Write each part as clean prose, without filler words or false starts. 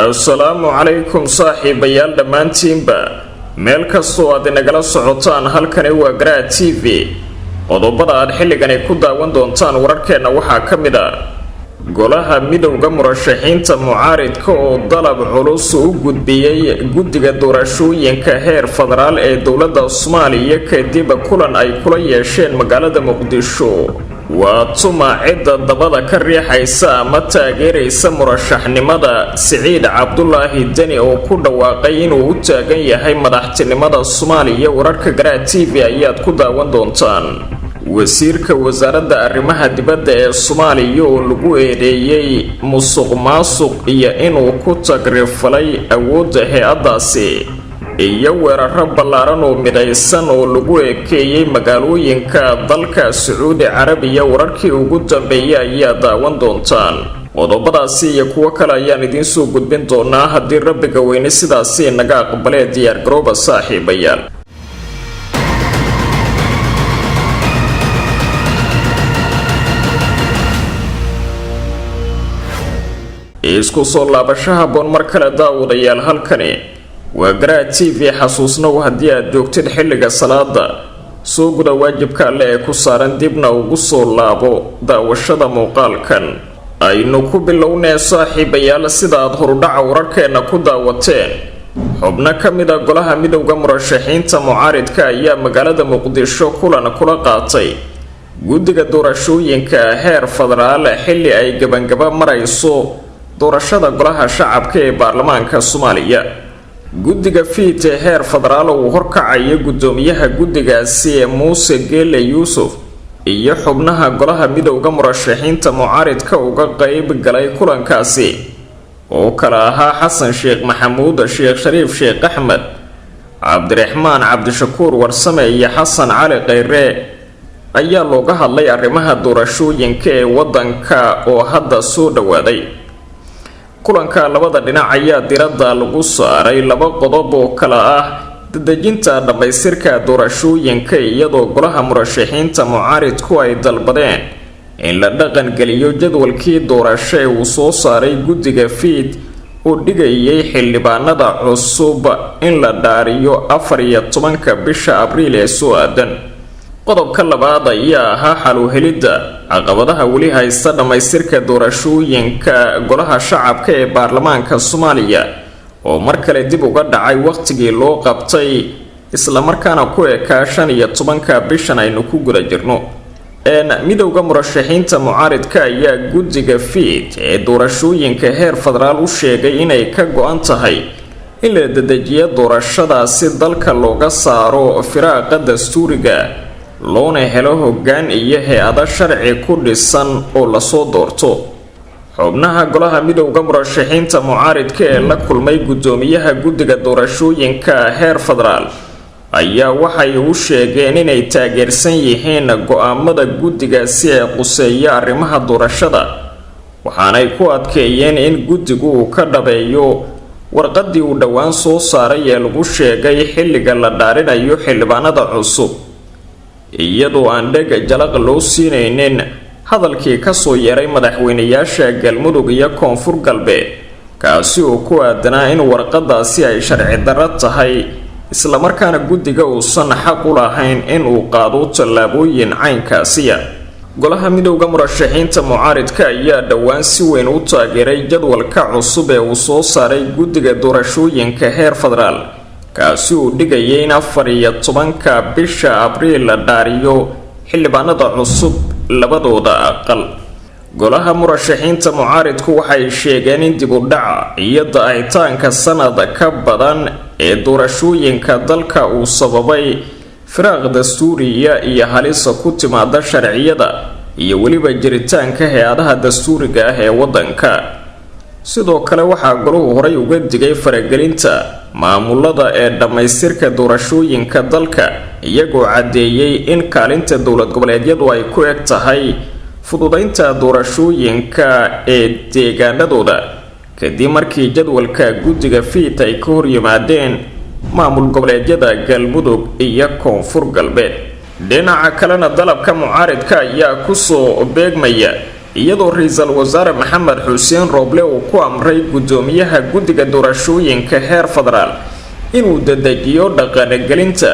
السلام عليكم صاحب يال دمانتينبا meel kastoo aad inagala socotaan halkani waa Garaa TV qodobada aad xilligan ku daawan doontaan wararkeena waxaa kamid ah golaha midowga murashaxiinta mucaaridka oo dalab culus u gudbiyay guddiga doorashooyinka heer federaal ee dawladda Soomaaliya kadib kulan ay kula yeesheen magaalada Muqdisho waa tuma cidda dabada ka riixaysa ama taageeraysa murashaxnimada Siciid Cabdullaahi Dani oo ku dhawaaqay inuu u taagan yahay madaxtinimada Soomaaliya wararka Garaa TV ayaad ku daawan doontaan wasiirka wasaaradda arrimaha dibadda ee Soomaaliya oo lagu eedeeyay musuqmaasuq iyo inuu ku tagrifalay awoodda hay'adaasi iyo weeraro ballaaran oo midaysan oo lagu ekeeyay magaalooyinka dalka Sacuudi Carabiya wararkii ugu dambeeyay ayaa daawan doontaan qodobadaasi iyo kuwa kale ayaan idin soo gudbin doonaa haddii Rabbiga weyne sidaasi naga aqbalay diyaar garooba saaxiibayaal isku soo laabashaha boon mar kale daawadayaal halkani waa Garaa TV xasuusnow haddii aad joogtid xilliga salaada soo guda waajibka alle ee ku saaran dibna ugu soo laabo daawashada muuqaalkan aynu ku bilownay saaxiibayaal sida aad horudhaca wararkeena ku daawateen xubno ka mid ah golaha midowga murashaxiinta mucaaridka ayaa magaalada Muqdisho kulan kula qaatay guddiga doorashooyinka heer federaal xilli ay gabangaba marayso doorashada golaha shacabka ee baarlamaanka Soomaaliya guddiga fiit ee heer federaal uu horkacay gudoomiyaha guddigaasi Muuse Geele Yuusuf iyo xubnaha golaha midowga murashaxiinta mucaaridka uga qayb galay kulankaasi oo kala ahaa Xasan Sheekh Maxamuud Sheekh Shariif Sheekh Axmed Cabdiraxmaan Cabdishakuur Warsame iyo Xasan Cali Khayre ayaa looga hadlay arrimaha doorashooyinka ee wadanka oo hadda soo dhawaaday kulanka labada dhinac ayaa diradda lagu saaray laba qodob oo kala ah dadajinta dhamaystirka doorashooyinka iyadoo golaha murashaxiinta mucaaridku ay dalbadeen in la dhaqan geliyo jadwalkii doorasho ee uu soo saaray guddiga fiit oo dhigayay xildhibaanada cusub in la dhaariyo 14 bisha Abriil ee soo aadan qodobka labaad ayaa ahaa xal u helidda caqabadaha weli haysta dhamaystirka doorashooyinka golaha shacabka ee baarlamaanka Soomaaliya oo mar kale dib uga dhacay waqtigii loo qabtay isla markaana ku ekaa 15 bishan aynu ku guda jirno midowga murashaxiinta mucaaridka ayaa guddiga fiit ee doorashooyinka heer federaal u sheegay inay ka go'an tahay in la dedejiyo doorashadaasi dalka looga saaro firaaqa dastuuriga loona helo hoggaan iyo hay'ado sharci ku dhisan oo la soo doorto xubnaha golaha midowga murashaxiinta mucaaridka ee la kulmay gudoomiyaha guddiga doorashooyinka heer federaal ayaa waxay u sheegeen inay taageersan yihiin go'aamada guddigaasi ee quseeya arrimaha doorashada waxaanay ku adkeeyeen in guddigu uu ka dhabeeyo warqadii uu dhowaan soo saaray ee lagu sheegay xilliga la dhaarinayo xildhibaanada cusub iyadoo aan dheg jalaq loo siinaynin hadalkii ka soo yeeray madaxweynayaasha Galmudug iyo Koonfur Galbeed kaasi oo ku aadanaa in warqadaasi ay sharci darro tahay isla markaana guddiga uusan xaq u lahayn in uu qaado tallaabooyin caynkaasiya golaha midowga murashaxiinta mucaaridka ayaa dhowaan si weyn u taageeray jadwalka cusub ee uu soo saaray guddiga doorashooyinka heer federaal kaasi uu dhigayay in 14 bisha Abriil la dhaariyo xildhibaanada cusub labadooda aqal golaha murashaxiinta mucaaridku waxay sheegeen in dib u dhaca iyo daahitaanka sanad ka badan ee doorashooyinka dalka uu sababay firaaq dastuuriya iyo halis ku timaada sharciyada iyo weliba jiritaanka hay'adaha dastuuriga ah ee wadanka sidoo kale waxaa goluhu horay uga digay faragelinta maamulada ee dhamaystirka doorashooyinka dalka iyagoo cadeeyay in kaalinta dowlad goboleedyadu ay ku eg tahay fududeynta doorashooyinka ee deegaanadooda kadib markii jadwalka guddiga fiit ay ka hor yimaadeen maamul goboleedyada Galmudug iyo Koonfur Galbeed dhinaca kalena dalabka mucaaridka ayaa ku soo beegmaya iyadoo ra-iisul wasaare maxamed xuseen rooble uu ku amray guddoomiyaha guddiga doorashooyinka heer federaal inuu dedejiyo dhaqangelinta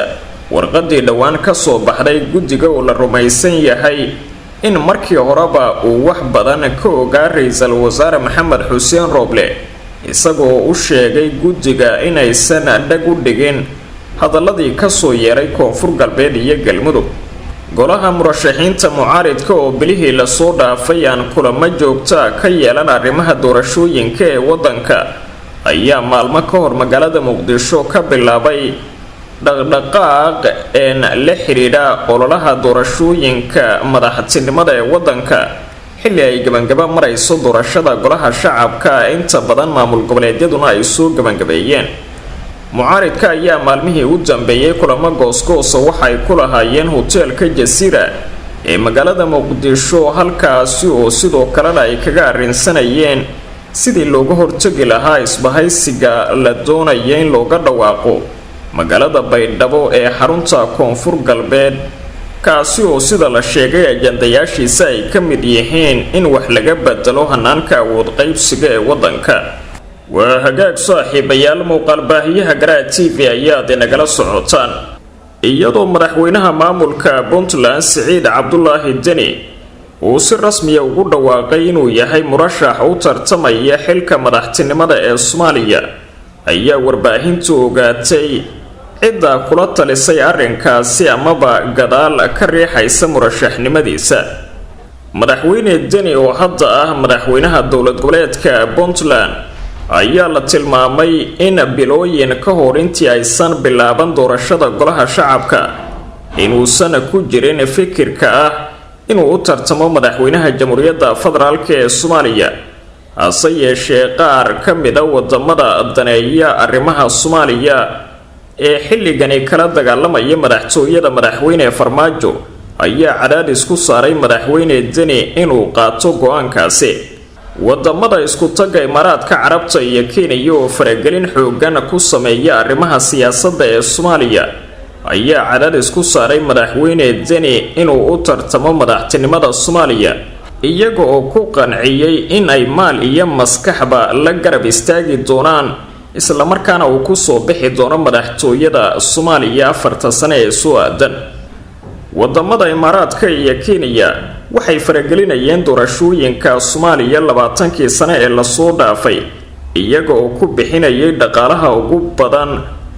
warqadii dhowaan ka soo baxday guddiga oo la rumaysan yahay in markii horeba uu wax badan ka ogaa ra-iisul wasaare maxamed xuseen rooble isagoo u sheegay guddiga inaysan dhag u dhigin hadaladii kasoo yeeray koonfur galbeed iyo galmudug. golaha murashaxiinta mucaaridka oo bilihii lasoo dhaafay aan kulamo joogta ka yeelan arrimaha doorashooyinka ee wadanka ayaa maalmo ka hor magaalada muqdisho ka bilaabay dhaqdhaqaaq la xidhiidha ololaha doorashooyinka madaxtinimada ee wadanka xilli ay gabangaba marayso doorashada golaha shacabka inta badan maamul goboleedyaduna ay soo gabangabeeyeen. mucaaridka ayaa maalmihii u dambeeyay kulamo goosgoosa waxay ku lahaayeen hoteelka jasiira ee magaalada muqdisho halkaasi oo sidoo kalena ay kaga arrinsanayeen sidii looga hortagi lahaa isbahaysiga la doonaya in looga dhawaaqo magaalada baydhabo ee xarunta koonfur galbeed kaasi oo sida la sheegay ajandayaashiisa ay ka mid yihiin in wax laga bedelo hanaanka awood qaybsiga ee wadanka. waa hagaag saaxiibayaal muuqaalbaahiyaha garaa TV ayaad inagala socotaan. iyadoo madaxweynaha maamulka puntland siciid cabdulaahi deni uu si rasmiya ugu dhawaaqay inuu yahay murashax u tartamaya xilka madaxtinimada ee soomaaliya ayaa warbaahintu ogaatay cidda kula talisay arrinkaasi amaba gadaal ka riixaysa murashaxnimadiisa. madaxweyne deni oo hadda ah madaxweynaha dowlad goboleedka puntland ayaa la tilmaamay in bilooyin ka hor intii aysan bilaaban doorashada golaha shacabka inuusan ku jirin fikirka ah inuu u tartamo madaxweynaha jamhuuriyadda federaalk ee soomaaliya. hase yeeshee qaar ka mida wadamada daneeya arrimaha soomaaliya ee xilligani kala dagaalamaya madaxtooyada madaxweyne farmaajo ayaa cadaadis ku saaray madaxweyne deni inuu qaato go-aankaasi. wadamada isku taga imaaraadka carabta iyo kenya oo faragelin xoogan ku sameeya arrimaha siyaasadda ee soomaaliya ayaa cadaadis ku saaray madaxweyne deni inuu u tartamo madaxtinimada soomaaliya iyaga oo ku qanciyay in ay maal iyo maskaxba la garab istaagi doonaan islamarkaana uu kusoo bixi doono madaxtooyada soomaaliya 4 sano ee soo aadan. wadamada imaaraadka iyo kenya waxay faragelinayeen doorashooyinka soomaaliya 20kii sano ee lasoo dhaafay iyaga oo ku bixinayay dhaqaalaha ugu badan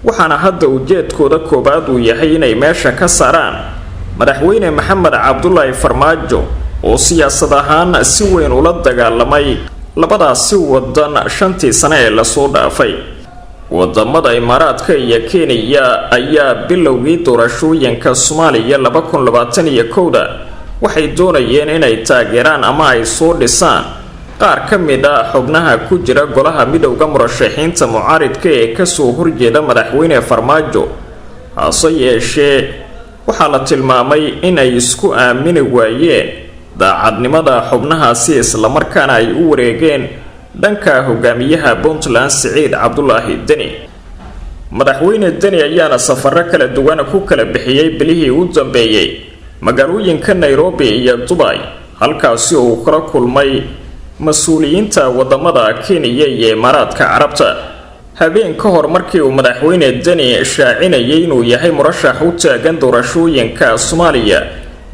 waxaana hadda ujeedkooda koobaad uu yahay inay meesha ka saaraan madaxweyne maxamed cabdulaahi farmaajo oo siyaasad ahaan si weyn ula dagaalamay labadaasi wadan 5tii sano ee lasoo dhaafay. wadamada imaaraadka iyo kenya ayaa bilowgii doorashooyinka soomaaliya 2021 waxay doonayeen inay taageeraan ama ay soo dhisaan qaar ka mid ah xubnaha ku jira golaha midowga murashaxiinta mucaaridka ee kasoo horjeeda madaxweyne farmaajo. hase yeeshee waxaa la tilmaamay inay isku aamini waayeen daacadnimada xubnahaasi islamarkaana ay u wareegeen dhanka hogaamiyaha puntland siciid cabdulaahi deni. madaxweyne deni ayaana safaro kala duwan ku kala bixiyay bilihii u dambeeyay magaalooyinka nairobi iyo dubai halkaasi oo uu kala kulmay mas-uuliyiinta wadamada kenya iyo imaaraadka carabta. habeen ka hor markii uu madaxweyne deni shaacinayay inuu yahay murashax u taagan doorashooyinka soomaaliya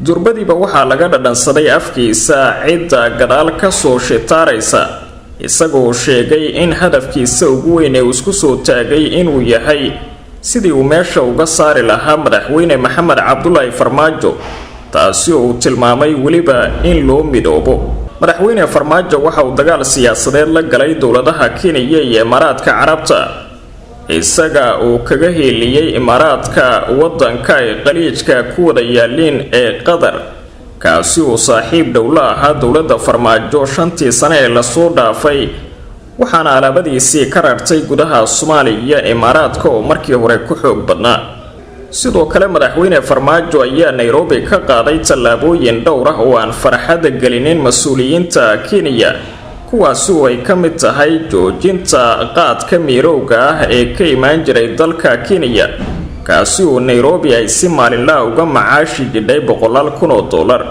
durbadiiba waxaa laga dhadhansaday afkiisa cidda gadaal kasoo shitaaraysa isagoo sheegay in hadafkiisa ugu weyn ee uu isku soo taagay inuu yahay sidii uu meesha uga saari lahaa madaxweyne maxamed cabdulaahi farmaajo taasi oo uu tilmaamay weliba in loo midoobo. madaxweyne farmaajo waxa uu dagaal siyaasadeed la galay dowladaha kenya iyo imaaraadka carabta isaga oo kaga heeliyay imaaraadka wadanka ay qaliijka ku wada yaaliin ee qatar kaasi oo saaxiib dowla ahaa dowladda farmaajo 5tii sano ee lasoo dhaafay waxaana alaabadiisii ka rartay gudaha soomaaliya imaaraadka oo markii hore ku xoog badnaa. sidoo kale madaxweyne farmaajo ayaa nairobi ka qaaday tallaabooyin dhowr ah oo aan farxad gelinin mas-uuliyiinta kenya kuwaasi oo ay ka mid tahay joojinta qaadka miirowga ah ee ka imaan jiray dalka kenya kaasi oo nairobi ay si maalinla uga macaashi jidhay $100,000.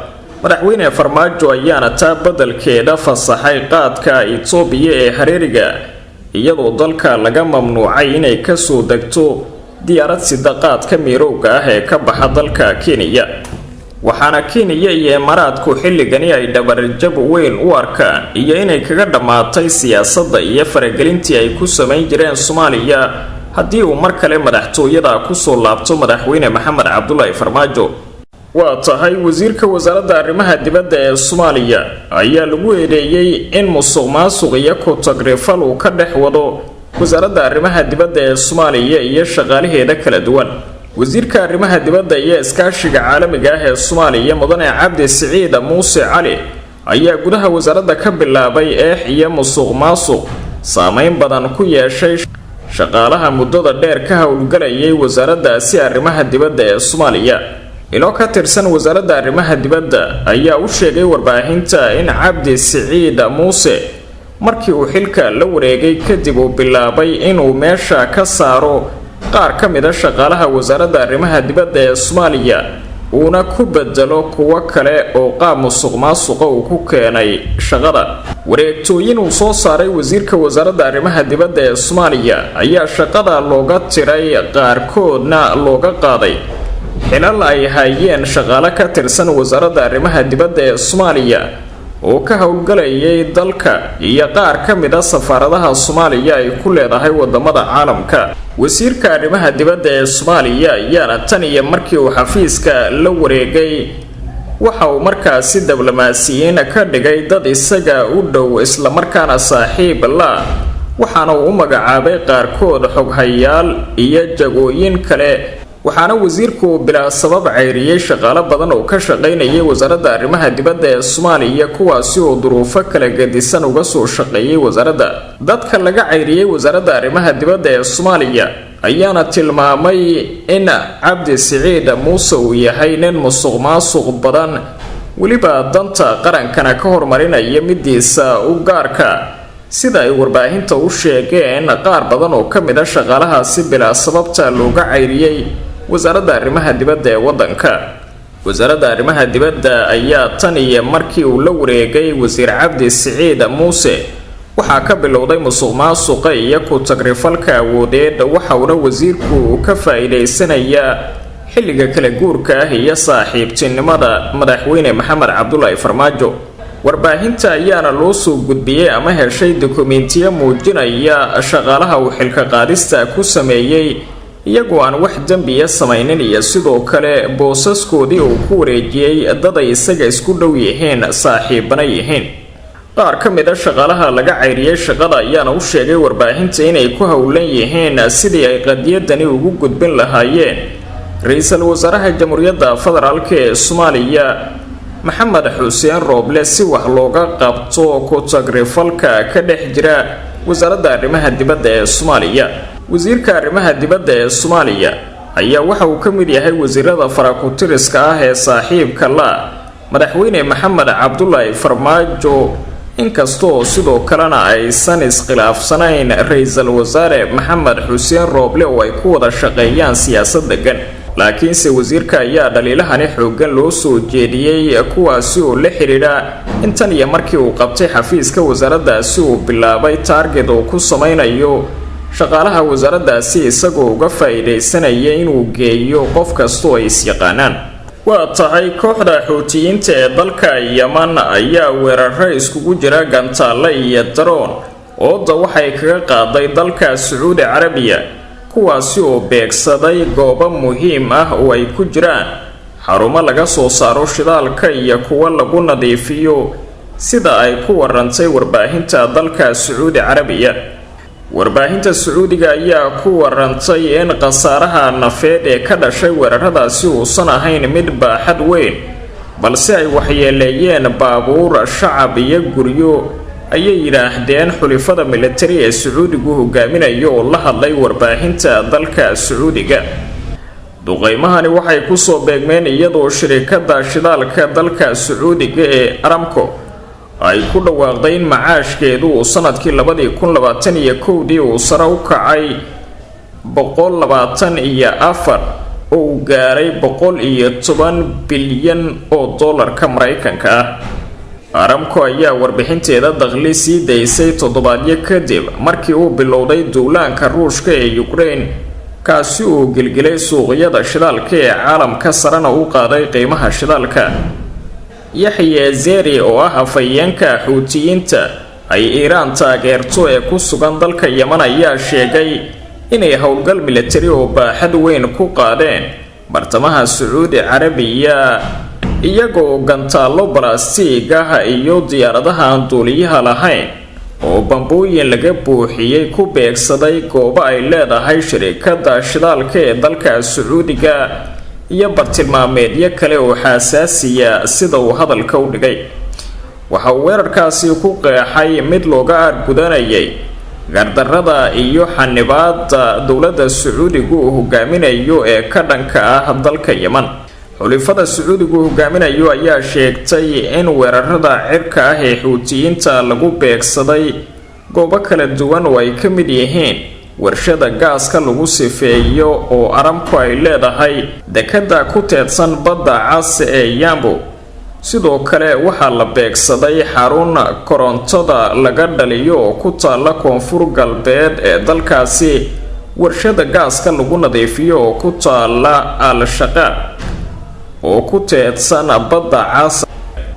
madaxweyne farmaajo ayaana taa beddelkeeda fasaxay qaadka Itoobiya ee hareeriga iyadoo dalka laga mamnuucay inay ka soo degto diyaarad sida qaadka miirowga ah ee ka baxa dalka Kenya waxaana Kenya iyo Imaaraadku xilligani ay dhabarjab weyn u arkaan iyo inay kaga dhamaatay siyaasadda iyo faragelintii ay ku sameyn jireen Soomaaliya haddii uu mar kale madaxtooyada ku soo laabto madaxweyne Maxamed Cabdullaahi Farmaajo waa tahay wasiirka wasaaradda arrimaha dibadda ee Soomaaliya ayaa lagu eedeeyay in musuqmaasuq iyo ku tagrifal uu ka dhex wado wasaaradda arrimaha dibadda ee Soomaaliya iyo shaqaalaheeda kala duwan wasiirka arrimaha dibadda iyo iskaashiga caalamiga ah ee Soomaaliya mudane Cabdi Siciid Muuse Cali ayaa gudaha wasaaradda ka bilaabay iyo musuqmaasuq saameyn badan ku yeeshay shaqaalaha muddada dheer ka howlgalayay wasaaraddaasi arrimaha dibadda ee Soomaaliya ilo ka tirsan wasaaradda arrimaha dibadda ayaa u sheegay warbaahinta in Cabdi Siciid Muuse markii uu xilka la wareegay kadib uu bilaabay inuu meesha ka saaro qaar ka mid ah shaqaalaha wasaaradda arrimaha dibadda ee Soomaaliya uuna ku bedelo kuwa kale oo qaab musuqmaasuq uu ku keenay shaqada wareegtooyin uu soo saaray wasiirka wasaaradda arrimaha dibadda ee Soomaaliya ayaa shaqada looga tiray qaarkoodna looga qaaday xilal ay hayeen shaqaale ka tirsan wasaaradda arrimaha dibadda ee Soomaaliya oo ka howlgalayay dalka iyo qaar ka mid ah safaaradaha Soomaaliya ay ku leedahay wadamada caalamka wasiirka arrimaha dibadda ee Soomaaliya ayaana tan iyo markii uu xafiiska la wareegay waxa uu markaasi diblomaasiyiin ka dhigay dad isaga u dhow isla markaana saaxiib la waxaana uu u magacaabay qaarkood xoghayaal iyo jagooyin kale waxaana wasiirku bilaa sabab cayriyay shaqaale badan oo ka shaqaynayay wasaaradda arrimaha dibadda ee Soomaaliya kuwaasi oo duruufo kala gedisan uga soo shaqeeyay wasaaradda dadka laga cayriyay wasaaradda arrimaha dibadda ee Soomaaliya ayaana tilmaamay in Cabdi Siciid Muuse uu yahay nin musuqmaasuq badan waliba danta qarankana ka hormarinaya midiisa u gaarka sida ay warbaahinta u sheegeen qaar badan oo ka mid ah shaqaalahaasi bilaa sababta looga cayriyay wasaaradda arrimaha dibadda ee wadanka wasaaradda arrimaha dibadda ayaa tan iyo markii uu la wareegay wasiir Cabdi Siciid Muuse waxaa ka bilowday musuqmaasuqa iyo ku tagrifalka awoodeed waxauna wasiirku ka faa'iideysanayaa xilliga kala guurka ah iyo saaxiibtinimada madaxweyne Maxamed Cabdullaahi Farmaajo warbaahinta ayaana loo soo gudbiyay ama heshay dokumentiyo muujinaya shaqaalaha uu xilka qaadista ku sameeyay iyagoo aan wax dambiya samaynin iyo sidoo kale boosaskoodii uu ku wareejiyay dad ay isaga isku dhow yihiin saaxiibana yihiin qaar ka mid ah shaqaalaha laga cayriyay shaqada ayaana u sheegay warbaahinta inay ku howlan yihiin sidii ay qadiyadani ugu gudbin lahaayeen ra'iisul wasaaraha jamhuuriyadda federaalka ee Soomaaliya Maxamed Xuseen Rooble si wax looga qabto ku tagrifalka ka dhex jira wasaaradda arrimaha dibadda ee Soomaaliya wasiirka arrimaha dibadda ee Soomaaliya ayaa waxa uu ka mid yahay wasiirada farakutiriska ah ee saaxiibka la madaxweyne Maxamed Cabdullaahi Farmaajo inkastoo sidoo kalena aysan iskhilaafsanayn ra'iisul wasaare Maxamed Xuseen Rooble oo ay ku wada shaqeeyaan siyaasad degan laakiinse wasiirka ayaa dhaliilahani xooggan loo soo jeediyay kuwaasi oo la xiriira intan iyo markii uu qabtay xafiiska wasaaraddaasi uu bilaabay target oo ku sameynayo shaqaalaha wasaaraddaasi isagoo uga faa'iideysanaya inuu geeyo qof kasta oo ay is-yaqaanaan waa tahay kooxda xuutiyiinta ee dalka Yemen ayaa weeraro iskugu jira gantaale iyo daroon oo waxay kaga qaaday dalka Sacuudi Carabiya kuwaasi oo beegsaday goobo muhiim ah oo ay ku jiraan xarumo laga soo saaro shidaalka iyo kuwa lagu nadiifiyo sida ay ku warantay warbaahinta dalka Sacuudi Carabiya warbaahinta Sacuudiga ayaa ku warantay in qasaaraha nafeed ee ka dhashay weeraradaasi uusan ahayn mid baaxad weyn balse ay waxyeeleeyeen baabuur shacab iyo guryo ayay yiraahdeen xulifada military ee Sacuudigu hogaaminayo oo la hadlay warbaahinta dalka Sacuudiga duqeymahani waxay ku soo beegmeen iyadoo shirkadda shidaalka dalka Sacuudiga ee Aramco ay ku dhawaaqday in macaashkeedu uu sanadkii 2021 uu sare u kacay 124 oo gaaray 110 bilyan oo dollarka Mareykanka ah. Aramco ayaa warbixinteeda dakhli sii daysay toddobaadyo kadib markii uu bilowday duulaanka Ruushka ee Ukraine kaasi oo gilgilay suuqyada shidaalka ee caalamka sarana u qaaday qiimaha shidaalka. Yaxya Zeri oo ah afayeenka Xuutiyiinta ay Iiraan taageerto ee ku sugan dalka Yemen ayaa sheegay inay howlgal militari oo baaxad weyn ku qaadeen bartamaha Sacuudi Carabiya iyagoo gantaalo balaastig ah iyo diyaaradaha aan duuliyaha lahayn oo bambooyin laga buuxiyay ku beegsaday goobo ay leedahay shirkadda shidaalka ee dalka Sacuudiga iyo bartilmaameedyo kale oo xasaasiya sida uu hadalka u dhigay. waxa uu weerarkaasi ku qeexay mid looga argudanayay gardarrada iyo xanibaadda dowladda Sacuudigu uu hogaaminayo ee ka dhanka ah dalka Yemen. xulafada Sacuudigu hogaaminayo ayaa sheegtay in weerarada cirka ah ee Xuutiyiinta lagu beegsaday goobo kala duwan oo ay ka mid yihiin warshada gaaska lagu sifeeyo oo Aramco ay leedahay dekada ku teedsan badda cas ee Yambo. sidoo kale waxaa la beegsaday xarun korontada laga dhaliyo oo ku taala koonfur galbeed ee dalkaasi, warshada gaaska lagu nadiifiyo oo ku taala Al-Shaqa oo ku teedsan badda cas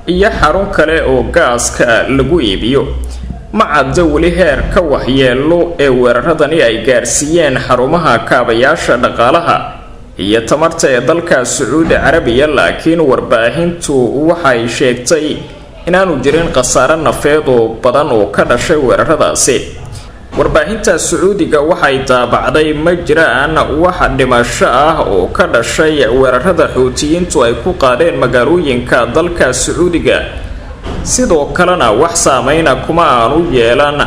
iyo xarun kale oo gaaska lagu iibiyo. ma cadda weli heerka waxyeelo ee weeraradani ay gaarsiiyeen xarumaha kaabayaasha dhaqaalaha iyo tamarta ee dalka Sacuudi Carabiya, laakiin warbaahintu waxay sheegtay inaanu jirin khasaare nafeed oo badan oo ka dhashay weeraradaasi. warbaahinta Sacuudiga waxay daabacday ma jiraan wax dhimasho ah oo ka dhashay weerarada Xuutiyiintu ay ku qaadeen magaalooyinka dalka Sacuudiga, sidoo kalena wax saameyn kuma aanu yeelan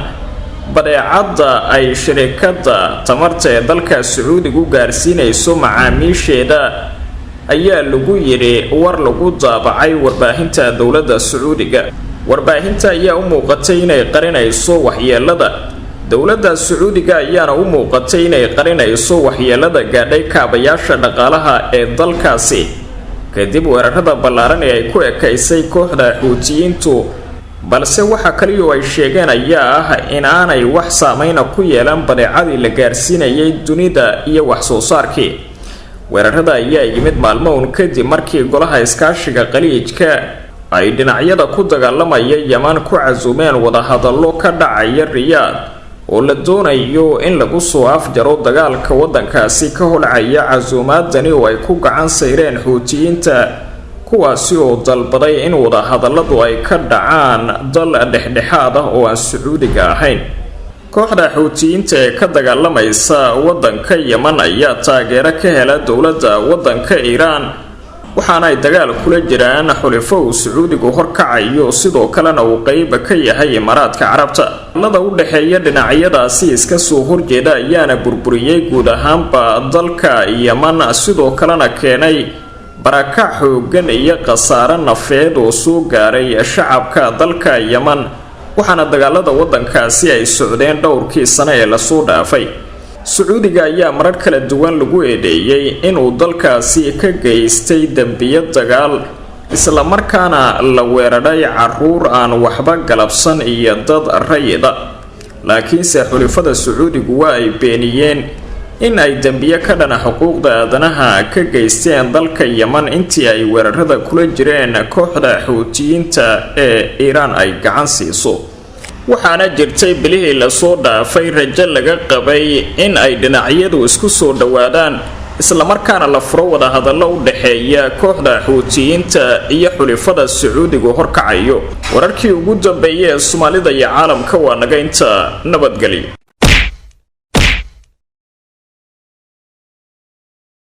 badeecada ay shirkadda tamarta ee dalka Sacuudigu gaarsiinayso macaamiisheeda, ayaa lagu yiri war lagu daabacay warbaahinta dowladda Sacuudiga. warbaahinta ayaa u muuqatay inay qarinayso waxyeelada dowladda Sacuudiga ayaana u muuqatay inay qarinayso waxyeelada gaadhay kaabayaasha dhaqaalaha ee dalkaasi kadib weerarada ballaaran ee ay ku ekaysay kooxda Xuutiyiintu, balse waxa kaliya oo ay sheegeen ayaa ah in aanay wax saameyn ku yeelan badeecadii la gaarsiinayay dunida iyo wax soo saarkii. weerarada ayaa yimid maalmoon kadib markii golaha iskaashiga Khaliijka ay dhinacyada ku dagaalamaya Yemen ku casuumeen wadahadallo ka dhacaya Riyaad oo la doonayo in lagu soo afjaro dagaalka waddankaasi ka holcaya. casuumaadani oo ay ku gacan sayreen Xuutiyiinta kuwaasi oo dalbaday in wadahadalladu ay ka dhacaan dal dhexdhexaad ah oo aan Sacuudiga ahayn. kooxda Xuutiyiinta ee ka dagaalamaysa waddanka Yemen ayaa taageero ka hela dowladda waddanka Iiraan, waxaana ay dagaal kula jiraan xulafo uu Sacuudigu horkacayo, sidoo kalena uu qayb ka yahay Imaaraadka Carabta. lada u dhaxeeya dhinacyadaasi iska soo horjeeda ayaana burburiyay guud ahaanba dalka Yemen, sidoo kalena keenay barakac xooggan iyo khasaare nafeed oo soo gaaray shacabka dalka Yemen, waxaana dagaalada waddankaasi ay socdeen dhowrkii sano ee la soo dhaafay. Sacuudiga ayaa marar kala duwan lagu eedeeyay inuu dalkaasi ka geystay dambiyo dagaal, isla markaana la weeraray caruur aan waxba galabsan iyo dad rayida, laakiinse xulafada Sacuudigu waa ay beeniyeen in ay dambiyo ka dhana xuquuqda aadanaha ka geysteen dalka Yemen intii ay weerarada kula jireen kooxda Xuutiyiinta ee Iiraan ay gacan siiso. waxaana jirtay bilihii la soo dhaafay rajo laga qabay in ay dhinacyadu isku soo dhawaadaan, isla markaana la furo wadahadallo u dhaxeeya kooxda Xuutiyiinta iyo xulafada Sacuudigu horkacayo. wararkii ugu dambeeyay ee Soomaalida iyo caalamka waa naga inta. nabadgelyo.